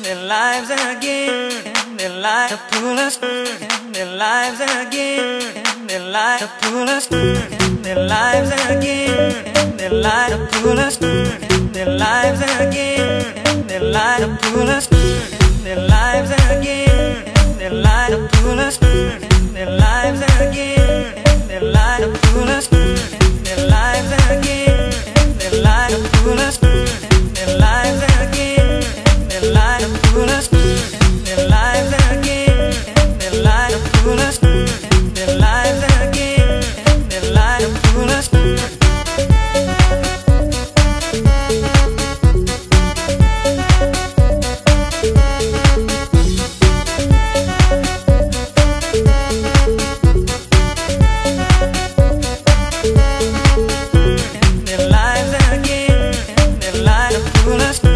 their lives again, their lives to pull us, their lives again, their lives to pull us, their lives again, their lives to pull us, their lives again, their lives to pull us, their lives again, their lives to pull us, their lives again, their lives to pull us, their lives again, their lives to pull us, their lives again, their lives to pull us, their lives again, their lives to pull us, their lives again, their lives to pull us.